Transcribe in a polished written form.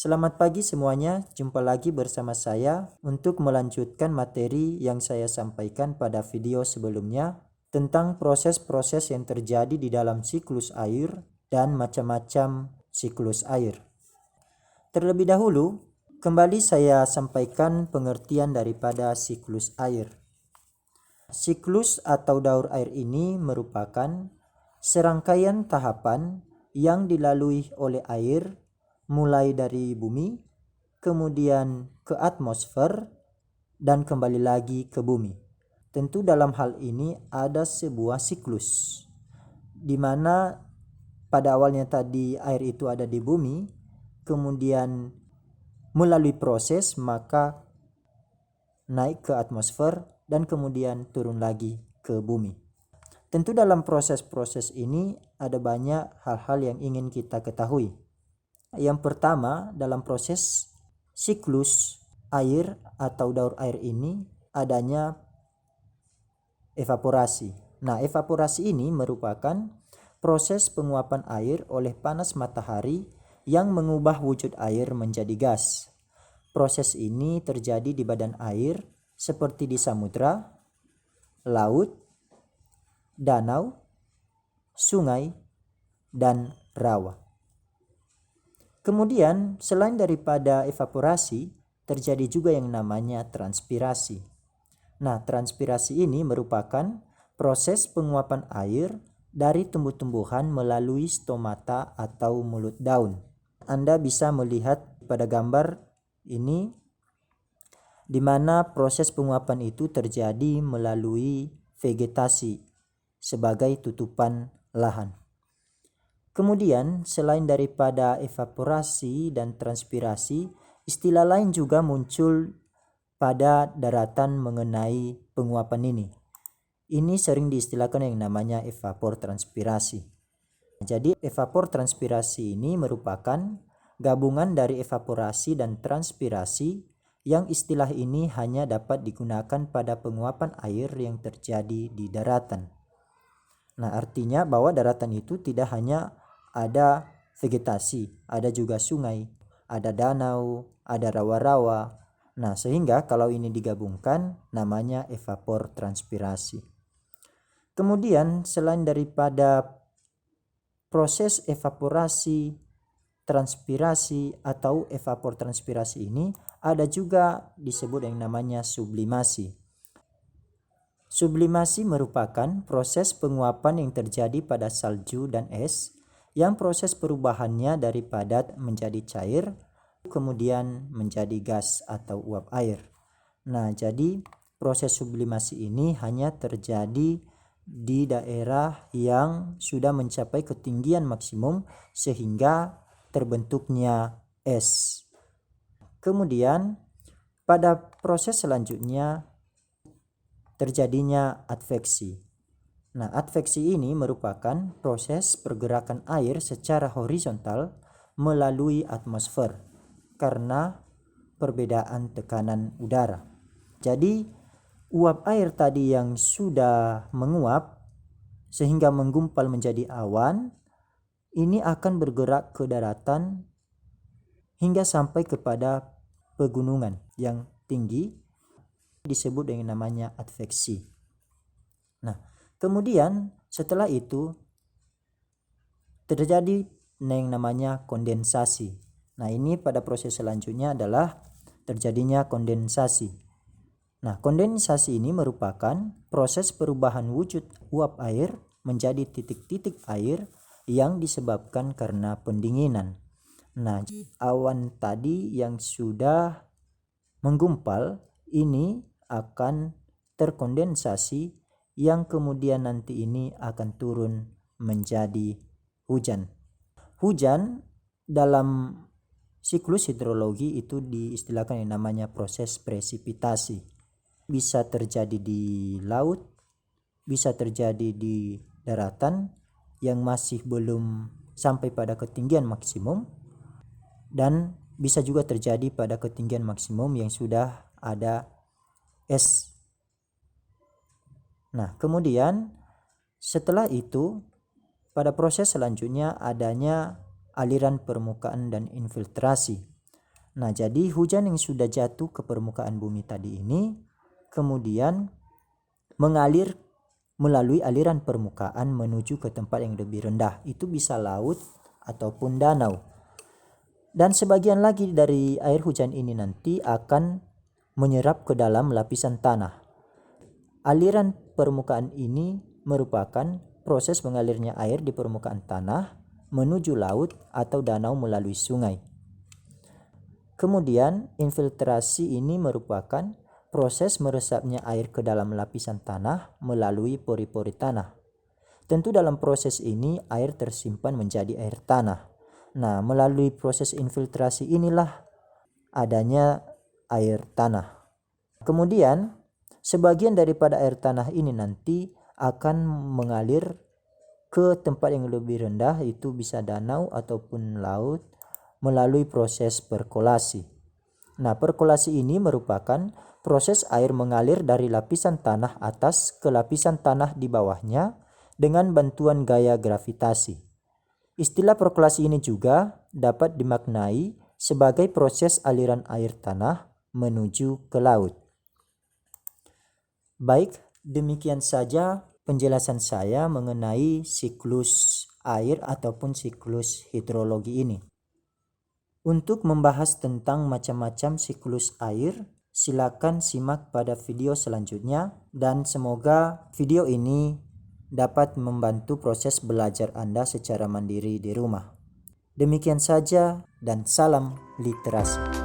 Selamat pagi semuanya, jumpa lagi bersama saya untuk melanjutkan materi yang saya sampaikan pada video sebelumnya tentang proses-proses yang terjadi di dalam siklus air dan macam-macam siklus air. Terlebih dahulu, kembali saya sampaikan pengertian daripada siklus air. Siklus atau daur air ini merupakan serangkaian tahapan yang dilalui oleh air mulai dari bumi, kemudian ke atmosfer, dan kembali lagi ke bumi. Tentu dalam hal ini ada sebuah siklus, di mana pada awalnya tadi air itu ada di bumi, kemudian melalui proses maka naik ke atmosfer dan kemudian turun lagi ke bumi. Tentu dalam proses-proses ini ada banyak hal-hal yang ingin kita ketahui. Yang pertama, dalam proses siklus air atau daur air ini adanya evaporasi. Nah, evaporasi ini merupakan proses penguapan air oleh panas matahari yang mengubah wujud air menjadi gas. Proses ini terjadi di badan air seperti di samudra, laut, danau, sungai, dan rawa. Kemudian selain daripada evaporasi, terjadi juga yang namanya transpirasi. Nah, transpirasi ini merupakan proses penguapan air dari tumbuh-tumbuhan melalui stomata atau mulut daun. Anda bisa melihat pada gambar ini di mana proses penguapan itu terjadi melalui vegetasi sebagai tutupan lahan. Kemudian selain daripada evaporasi dan transpirasi, istilah lain juga muncul pada daratan mengenai penguapan ini. Ini sering diistilahkan yang namanya evapotranspirasi. Jadi evapotranspirasi ini merupakan gabungan dari evaporasi dan transpirasi yang istilah ini hanya dapat digunakan pada penguapan air yang terjadi di daratan. Nah, artinya bahwa daratan itu tidak hanya ada vegetasi, ada juga sungai, ada danau, ada rawa-rawa. Nah, sehingga kalau ini digabungkan namanya evapotranspirasi. Kemudian selain daripada proses evaporasi, transpirasi atau evapotranspirasi ini, ada juga disebut yang namanya sublimasi. Sublimasi merupakan proses penguapan yang terjadi pada salju dan es yang proses perubahannya dari padat menjadi cair kemudian menjadi gas atau uap air. Nah, jadi proses sublimasi ini hanya terjadi di daerah yang sudah mencapai ketinggian maksimum sehingga terbentuknya es. Kemudian pada proses selanjutnya terjadinya adveksi. Nah, adveksi ini merupakan proses pergerakan air secara horizontal melalui atmosfer karena perbedaan tekanan udara. Jadi, uap air tadi yang sudah menguap sehingga menggumpal menjadi awan, ini akan bergerak ke daratan hingga sampai kepada pegunungan yang tinggi, disebut dengan namanya adveksi. Nah, kemudian setelah itu terjadi yang namanya kondensasi. Nah, ini pada proses selanjutnya adalah terjadinya kondensasi. Nah, kondensasi ini merupakan proses perubahan wujud uap air menjadi titik-titik air yang disebabkan karena pendinginan. Nah, awan tadi yang sudah menggumpal ini akan terkondensasi yang kemudian nanti ini akan turun menjadi hujan. Hujan dalam siklus hidrologi itu diistilahkan yang namanya proses presipitasi. Bisa terjadi di laut, bisa terjadi di daratan yang masih belum sampai pada ketinggian maksimum, dan bisa juga terjadi pada ketinggian maksimum yang sudah ada es. Nah, kemudian setelah itu pada proses selanjutnya adanya aliran permukaan dan infiltrasi. Nah, jadi hujan yang sudah jatuh ke permukaan bumi tadi ini kemudian mengalir melalui aliran permukaan menuju ke tempat yang lebih rendah. Itu bisa laut ataupun danau. Dan sebagian lagi dari air hujan ini nanti akan menyerap ke dalam lapisan tanah. Aliran permukaan ini merupakan proses mengalirnya air di permukaan tanah menuju laut atau danau melalui sungai. Kemudian infiltrasi ini merupakan proses meresapnya air ke dalam lapisan tanah melalui pori-pori tanah. Tentu dalam proses ini air tersimpan menjadi air tanah. Nah, melalui proses infiltrasi inilah adanya air tanah. Kemudian sebagian daripada air tanah ini nanti akan mengalir ke tempat yang lebih rendah, itu bisa danau ataupun laut melalui proses perkolasi. Nah, perkolasi ini merupakan proses air mengalir dari lapisan tanah atas ke lapisan tanah di bawahnya dengan bantuan gaya gravitasi. Istilah perkolasi ini juga dapat dimaknai sebagai proses aliran air tanah menuju ke laut. Baik, demikian saja penjelasan saya mengenai siklus air ataupun siklus hidrologi ini. Untuk membahas tentang macam-macam siklus air, silakan simak pada video selanjutnya dan semoga video ini dapat membantu proses belajar Anda secara mandiri di rumah. Demikian saja dan salam literasi.